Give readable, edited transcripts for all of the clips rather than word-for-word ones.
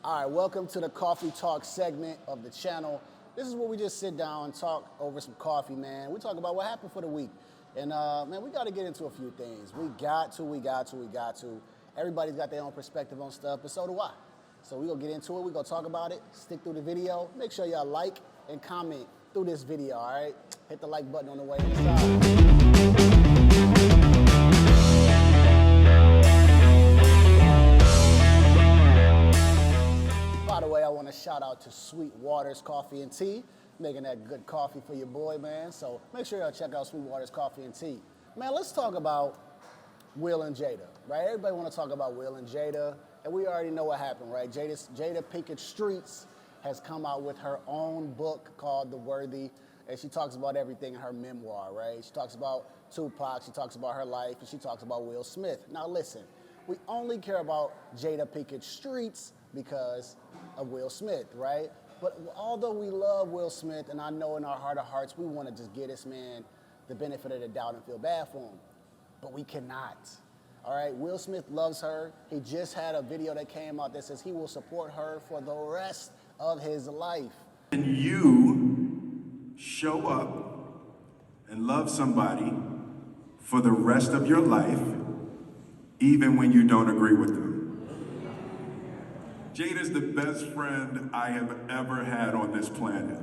All right, welcome to the Coffee Talk segment of the channel. This is where we just sit down and talk over some coffee, man. We talk about what happened for the week. And man, we got to get into a few things. We got to. Everybody's got their own perspective on stuff, but so do I. So we're going to get into it. We're going to talk about it, stick through the video. Make sure y'all like and comment through this video, all right? Hit the like button on the way inside. By the way, I want to shout out to Sweet Waters Coffee and Tea, making that good coffee for your boy, man. So make sure y'all check out Sweet Waters Coffee and Tea. Man, let's talk about Will and Jada, right? Everybody want to talk about Will and Jada, and we already know what happened, right? Jada Pinkett Streets has come out with her own book called The Worthy, and she talks about everything in her memoir, right? She talks about Tupac, she talks about her life, and she talks about Will Smith. Now listen, we only care about Jada Pinkett Streets because of Will Smith, right? But although we love Will Smith, and I know in our heart of hearts we want to just give this man the benefit of the doubt and feel bad for him, but we cannot. All right, Will Smith loves her. He just had a video that came out that says he will support her for the rest of his life. And you show up and love somebody for the rest of your life, even when you don't agree with them. Jada's the best friend I have ever had on this planet.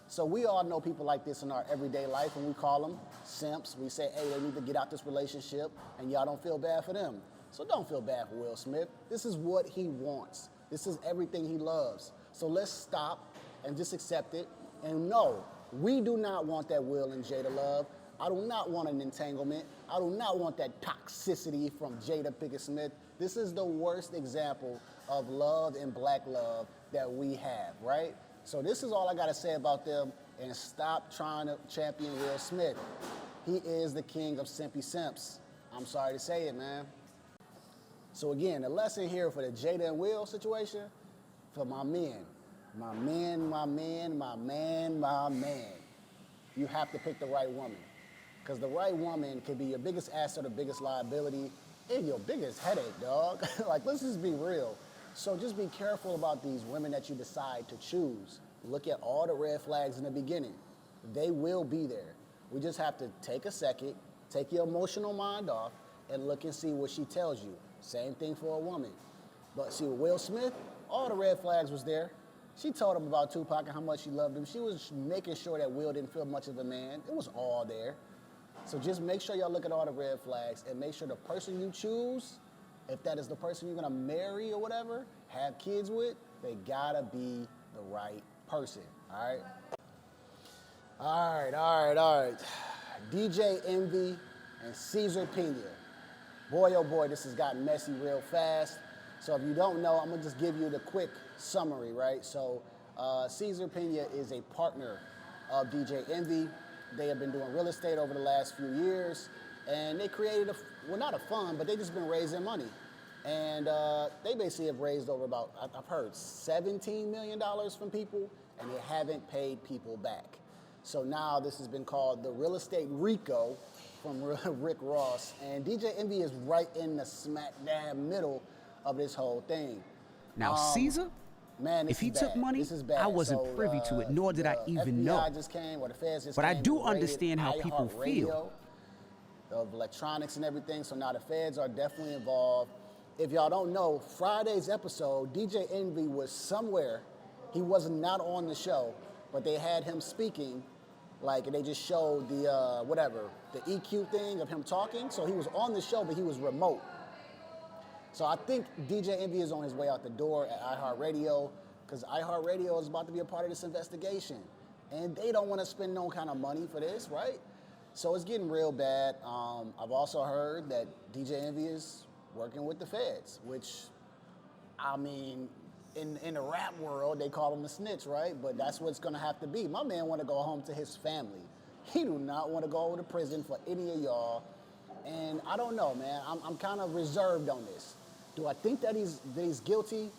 So we all know people like this in our everyday life, and we call them simps. We say, hey, they need to get out this relationship, and y'all don't feel bad for them. So don't feel bad for Will Smith. This is what he wants. This is everything he loves. So let's stop and just accept it. And no, we do not want that Will and Jada love. I do not want an entanglement. I do not want that toxicity from Jada Pinkett Smith. This is the worst example of love and black love that we have, right? So this is all I gotta say about them, and stop trying to champion Will Smith. He is the king of simpy simps. I'm sorry to say it, man. So again, the lesson here for the Jada and Will situation, for my men. You have to pick the right woman. Because the right woman can be your biggest asset or biggest liability and your biggest headache, dog. Like, let's just be real. So just be careful about these women that you decide to choose. Look at all the red flags in the beginning. They will be there. We just have to take a second, take your emotional mind off, and look and see what she tells you. Same thing for a woman. But see, with Will Smith, all the red flags was there. She told him about Tupac and how much she loved him. She was making sure that Will didn't feel much of a man. It was all there. So just make sure y'all look at all the red flags and make sure the person you choose, if that is the person you're gonna marry or whatever, have kids with, they gotta be the right person, all right? All right. DJ Envy and Cesar Pena. Boy, oh boy, this has gotten messy real fast. So if you don't know, I'm gonna just give you the quick summary, right? So Cesar Pena is a partner of DJ Envy. They have been doing real estate over the last few years, and they created not a fund, but they just been raising money. And they basically have raised over about, I've heard, $17 million from people, and they haven't paid people back. So now this has been called the Real Estate RICO from Rick Ross, and DJ Envy is right in the smack dab middle of this whole thing. Now, Caesar, man, if he took money, I wasn't privy to it, nor did I even know. Just came, or the feds just but I came do and raided understand how people feel. Of electronics and everything, so now the feds are definitely involved. If y'all don't know, Friday's episode, DJ Envy was somewhere. He was not on the show, but they had him speaking, like, and they just showed the, the EQ thing of him talking. So he was on the show, but he was remote. So I think DJ Envy is on his way out the door at iHeartRadio, because iHeartRadio is about to be a part of this investigation. And they don't want to spend no kind of money for this, right? So it's getting real bad. I've also heard that DJ Envy is working with the feds, which, I mean, in the rap world, they call him a snitch, right? But that's what it's gonna have to be. My man wanna go home to his family. He do not wanna go to prison for any of y'all. And I don't know, man. I'm kind of reserved on this. Do I think that he's guilty?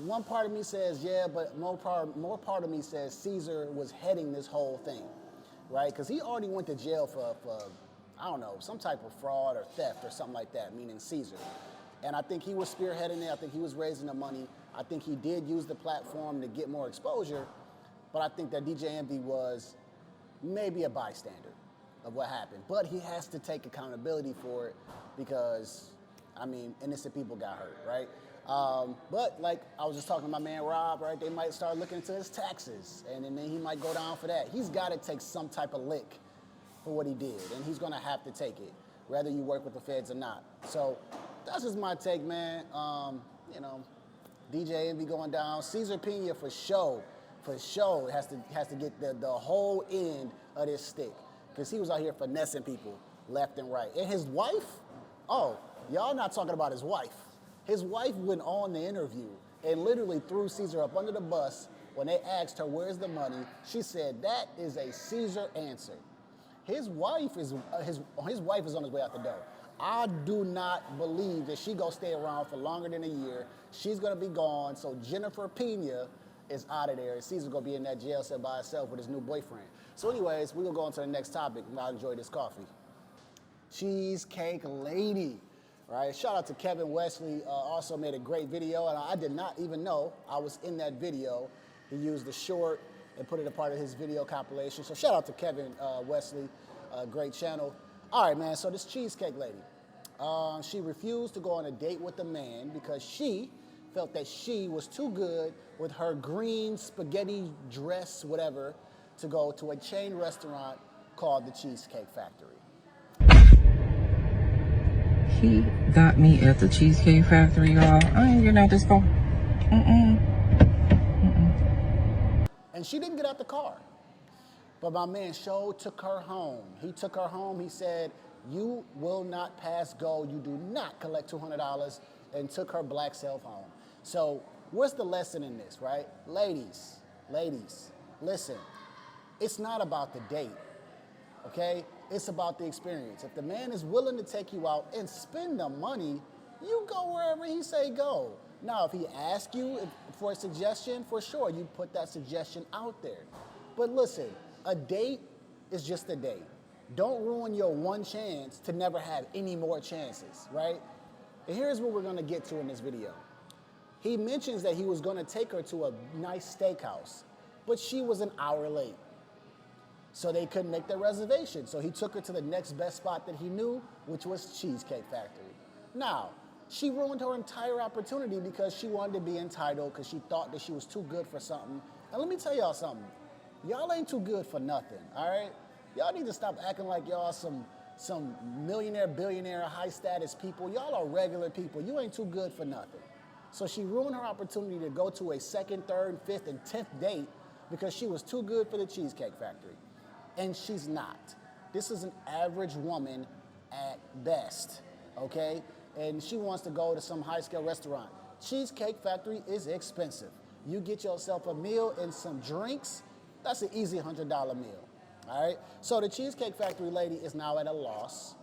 One part of me says yeah, but more part of me says Caesar was heading this whole thing, right? Because he already went to jail for I don't know, some type of fraud or theft or something like that, meaning Caesar. And I think he was spearheading it. I think he was raising the money. I think he did use the platform to get more exposure. But I think that DJ Envy was maybe a bystander of what happened. But he has to take accountability for it because, I mean, innocent people got hurt, right? But like I was just talking to my man Rob, right? They might start looking into his taxes, and then he might go down for that. He's got to take some type of lick for what he did, and he's gonna have to take it, whether you work with the feds or not. So that's just my take, man. You know, DJ Envy going down. Cesar Pena for sure has to get the whole end of this stick, because he was out here finessing people left and right. And his wife, oh, y'all not talking about his wife. His wife went on the interview and literally threw Cesar up under the bus when they asked her, where's the money? She said, that is a Cesar answer. His wife is on his way out the door. I do not believe that she gonna stay around for longer than a year. She's gonna be gone, so Jennifer Pena is out of there, and Cesar's gonna be in that jail cell by himself with his new boyfriend. So anyways, we're gonna go on to the next topic, and I'll enjoy this coffee. Cheesecake Lady. Right, shout out to Kevin Wesley, also made a great video, and I did not even know I was in that video. He used the short and put it a part of his video compilation. So shout out to Kevin Wesley, great channel. All right, man, so this Cheesecake Lady, she refused to go on a date with a man because she felt that she was too good with her green spaghetti dress, whatever, to go to a chain restaurant called the Cheesecake Factory. He got me at the Cheesecake Factory, y'all. I ain't getting out this car. And she didn't get out the car. But my man Show took her home. He took her home. He said, you will not pass go. You do not collect $200, and took her black self home. So what's the lesson in this, right? Ladies, listen, it's not about the date, okay? It's about the experience. If the man is willing to take you out and spend the money, you go wherever he say go. Now, if he asks you for a suggestion, for sure, you put that suggestion out there. But listen, a date is just a date. Don't ruin your one chance to never have any more chances, right? And here's what we're gonna get to in this video. He mentions that he was gonna take her to a nice steakhouse, but she was an hour late. So they couldn't make their reservation. So he took her to the next best spot that he knew, which was Cheesecake Factory. Now, she ruined her entire opportunity because she wanted to be entitled, because she thought that she was too good for something. And let me tell y'all something. Y'all ain't too good for nothing, all right? Y'all need to stop acting like y'all some millionaire, billionaire, high status people. Y'all are regular people. You ain't too good for nothing. So she ruined her opportunity to go to a second, third, fifth, and 10th date because she was too good for the Cheesecake Factory. And she's not. This is an average woman at best, okay? And she wants to go to some high-scale restaurant. Cheesecake Factory is expensive. You get yourself a meal and some drinks, that's an easy $100 meal, all right? So the Cheesecake Factory lady is now at a loss.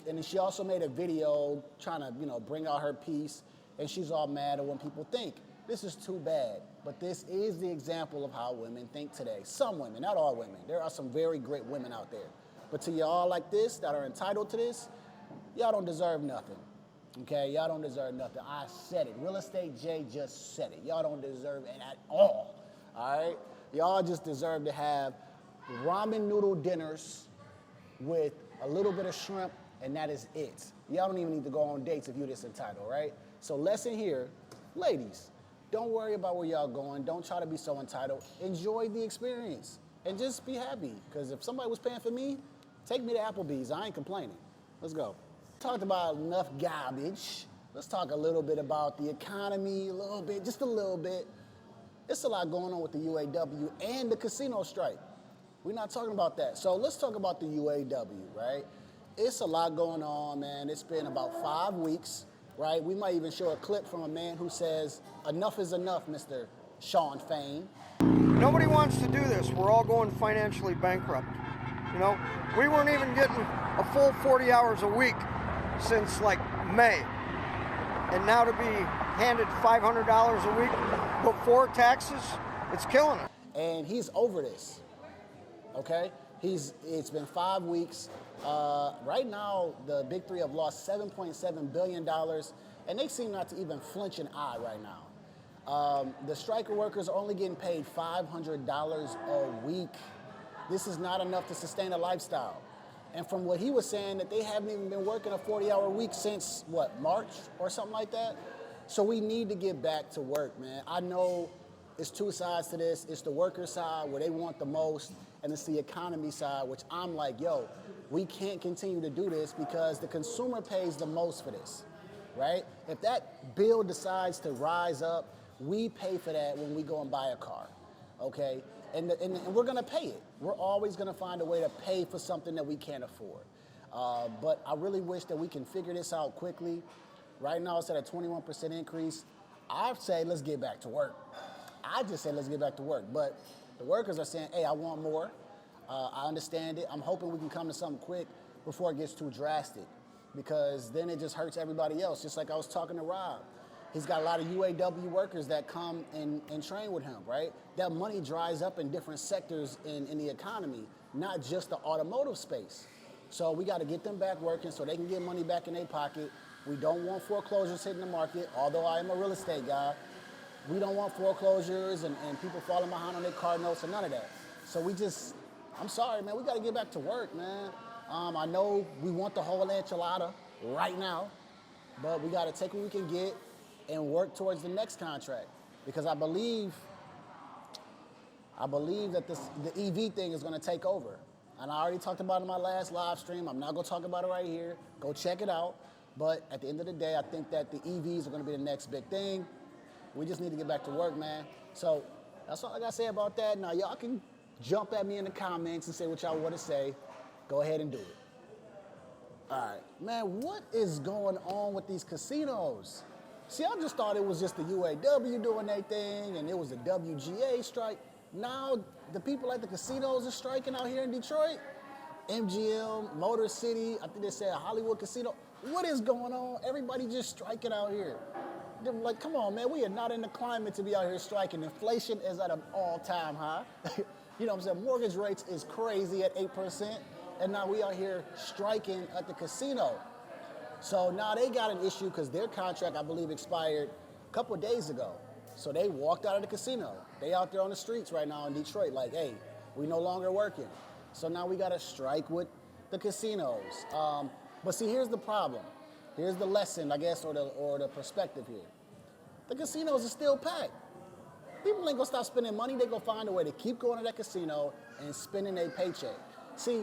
And she also made a video trying to, bring out her piece, and she's all mad at what people think. This is too bad, but this is the example of how women think today. Some women, not all women. There are some very great women out there. But to y'all like this, that are entitled to this, y'all don't deserve nothing, okay? Y'all don't deserve nothing. I said it. Real Estate J just said it. Y'all don't deserve it at all right? Y'all just deserve to have ramen noodle dinners with a little bit of shrimp, and that is it. Y'all don't even need to go on dates if you're this entitled, right? So lesson here, ladies, don't worry about where y'all going. Don't try to be so entitled. Enjoy the experience and just be happy. Because if somebody was paying for me, take me to Applebee's. I ain't complaining. Let's go. Talked about enough garbage. Let's talk a little bit about the economy, just a little bit. It's a lot going on with the UAW and the casino strike. We're not talking about that. So let's talk about the UAW, right? It's a lot going on, man. It's been about 5 weeks. Right? We might even show a clip from a man who says, enough is enough, Mr. Sean Fain. Nobody wants to do this. We're all going financially bankrupt. We weren't even getting a full 40 hours a week since like May. And now to be handed $500 a week before taxes, it's killing it. And he's over this, okay? It's been 5 weeks. Right now, the Big Three have lost $7.7 billion, and they seem not to even flinch an eye right now. The striker workers are only getting paid $500 a week. This is not enough to sustain a lifestyle. And from what he was saying, that they haven't even been working a 40-hour week since, what, March or something like that? So we need to get back to work, man. I know it's two sides to this. It's the worker side where they want the most, and it's the economy side, which I'm like, yo, we can't continue to do this because the consumer pays the most for this, right? If that bill decides to rise up, we pay for that when we go and buy a car, okay? And we're gonna pay it. We're always gonna find a way to pay for something that we can't afford. But I really wish that we can figure this out quickly. Right now it's at a 21% increase. I'd say let's get back to work. I just say let's get back to work. But the workers are saying, hey, I want more. I understand it. I'm hoping we can come to something quick before it gets too drastic, because then it just hurts everybody else. Just like I was talking to Rob. He's got a lot of UAW workers that come and train with him, right? That money dries up in different sectors in the economy, not just the automotive space. So we got to get them back working so they can get money back in their pocket. We don't want foreclosures hitting the market, although I am a real estate guy. We don't want foreclosures and people falling behind on their car notes and none of that. So I'm sorry, man, we got to get back to work, man. I know we want the whole enchilada right now, but we got to take what we can get and work towards the next contract, because I believe that the EV thing is going to take over. And I already talked about it in my last live stream. I'm not going to talk about it right here. Go check it out. But at the end of the day, I think that the EVs are going to be the next big thing. We just need to get back to work, man. So that's all I got to say about that. Now, y'all can jump at me in the comments and say what y'all want to say. Go ahead and do it. All right. Man, what is going on with these casinos? See, I just thought it was just the UAW doing their thing and it was the WGA strike. Now the people at the casinos are striking out here in Detroit. MGM, Motor City, I think they said Hollywood Casino. What is going on? Everybody just striking out here. They're like, come on, man, we are not in the climate to be out here striking. Inflation is at an all-time high. You know what I'm saying? Mortgage rates is crazy at 8%, and now we are here striking at the casino. So now they got an issue because their contract, I believe, expired a couple of days ago. So they walked out of the casino. They out there on the streets right now in Detroit like, hey, we no longer working. So now we got to strike with the casinos. But see, here's the problem. Here's the lesson, I guess, or the perspective here. The casinos are still packed. People ain't gonna stop spending money. They gonna find a way to keep going to that casino and spending their paycheck. See,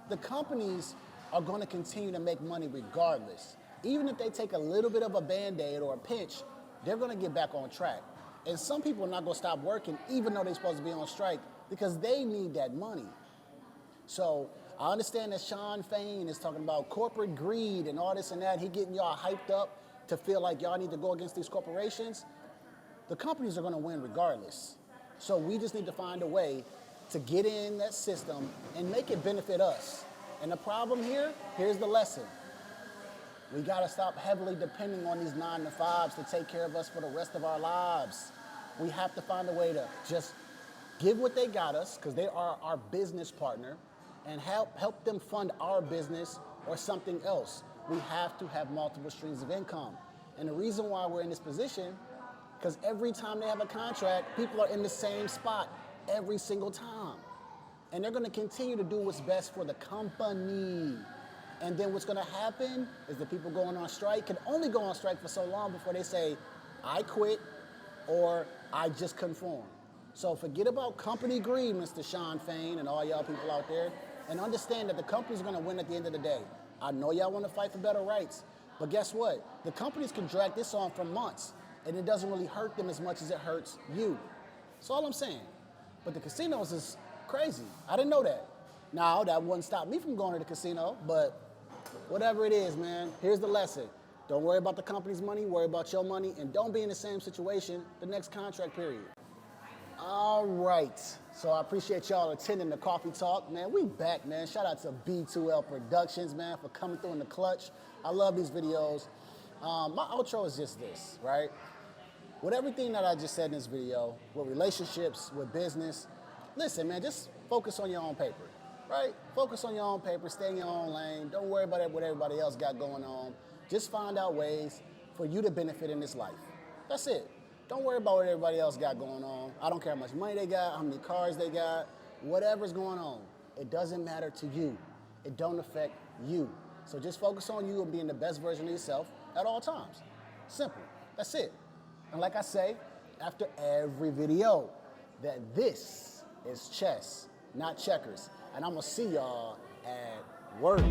the companies are gonna continue to make money regardless. Even if they take a little bit of a Band-Aid or a pinch, they're gonna get back on track. And some people are not gonna stop working even though they're supposed to be on strike because they need that money. So I understand that Sean Fain is talking about corporate greed and all this and that. He getting y'all hyped up to feel like y'all need to go against these corporations. The companies are gonna win regardless. So we just need to find a way to get in that system and make it benefit us. And the problem here's the lesson. We gotta stop heavily depending on these 9-to-5s to take care of us for the rest of our lives. We have to find a way to just give what they got us, because they are our business partner, and help them fund our business or something else. We have to have multiple streams of income. And the reason why we're in this position, because every time they have a contract, people are in the same spot every single time. And they're gonna continue to do what's best for the company. And then what's gonna happen is the people going on strike can only go on strike for so long before they say, I quit or I just conform. So forget about company greed, Mr. Sean Fain and all y'all people out there, and understand that the company's gonna win at the end of the day. I know y'all wanna fight for better rights, but guess what? The companies can drag this on for months and it doesn't really hurt them as much as it hurts you. That's all I'm saying. But the casinos is crazy. I didn't know that. Now, that wouldn't stop me from going to the casino, but whatever it is, man, here's the lesson. Don't worry about the company's money, worry about your money, and don't be in the same situation the next contract period. All right, so I appreciate y'all attending the Coffee Talk. Man, we back, man. Shout out to B2L Productions, man, for coming through in the clutch. I love these videos. My outro is just this, right? With everything that I just said in this video, with relationships, with business, listen, man, just focus on your own paper, right? Focus on your own paper, stay in your own lane. Don't worry about what everybody else got going on. Just find out ways for you to benefit in this life. That's it. Don't worry about what everybody else got going on. I don't care how much money they got, how many cars they got, whatever's going on. It doesn't matter to you. It don't affect you. So just focus on you and being the best version of yourself at all times. Simple. That's it. And like I say, after every video, that this is chess, not checkers. And I'm gonna see y'all at work.